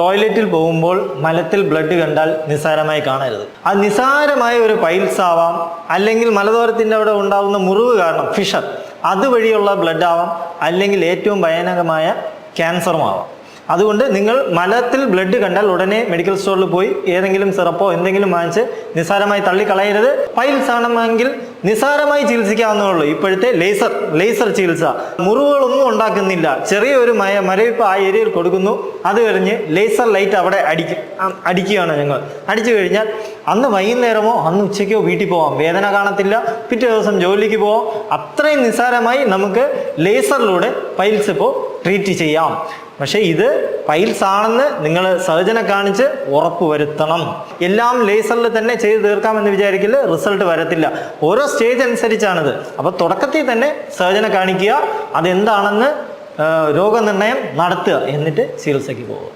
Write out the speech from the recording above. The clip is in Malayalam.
ടോയ്ലറ്റിൽ പോകുമ്പോൾ മലത്തിൽ ബ്ലഡ് കണ്ടാൽ നിസ്സാരമായി കാണരുത്. അത് നിസ്സാരമായ ഒരു പൈൽസ് ആവാം, അല്ലെങ്കിൽ മലദ്വാരത്തിൻ്റെ അവിടെ ഉണ്ടാകുന്ന മുറിവ് കാരണം ഫിഷർ അതുവഴിയുള്ള ബ്ലഡ് ആവാം, അല്ലെങ്കിൽ ഏറ്റവും ഭയാനകമായ ക്യാൻസറും ആവാം. അതുകൊണ്ട് നിങ്ങൾ മലത്തിൽ ബ്ലഡ് കണ്ടാൽ ഉടനെ മെഡിക്കൽ സ്റ്റോറിൽ പോയി ഏതെങ്കിലും സിറപ്പോ എന്തെങ്കിലും വാങ്ങിച്ച് നിസ്സാരമായി തള്ളിക്കളയരുത്. പൈൽസ് ആണെങ്കിൽ നിസ്സാരമായി ചികിത്സിക്കാവുന്നതുള്ളൂ. ഇപ്പോഴത്തെ ലേസർ ചികിത്സ മുറിവുകളൊന്നും ഉണ്ടാക്കുന്നില്ല. ചെറിയൊരു മരവിപ്പ് ആ ഏരിയയിൽ കൊടുക്കുന്നു, അത് കഴിഞ്ഞ് ലേസർ ലൈറ്റ് അവിടെ അടിക്കുകയാണ് ഞങ്ങൾ. അടിച്ചു കഴിഞ്ഞാൽ അന്ന് വൈകുന്നേരമോ അന്ന് ഉച്ചയ്ക്കോ വീട്ടിൽ പോവാം, വേദന കാണത്തില്ല, പിറ്റേ ദിവസം ജോലിക്ക് പോവാം. അത്രയും നിസ്സാരമായി നമുക്ക് ലേസറിലൂടെ പൈൽസ് ഇപ്പോൾ ട്രീറ്റ് ചെയ്യാം. പക്ഷേ ഇത് പൈൽസ് ആണെന്ന് നിങ്ങൾ സർജനെ കാണിച്ച് ഉറപ്പ് വരുത്തണം. എല്ലാം ലേസറിൽ തന്നെ ചെയ്ത് തീർക്കാമെന്ന് വിചാരിക്കില്ല, റിസൾട്ട് വരത്തില്ല. ഓരോ സ്റ്റേജ് അനുസരിച്ചാണിത്. അപ്പോൾ തുടക്കത്തിൽ തന്നെ സർജനെ കാണിക്കുക, അതെന്താണെന്ന് രോഗനിർണയം നടത്തുക, എന്നിട്ട് ചികിത്സയ്ക്ക് പോകുക.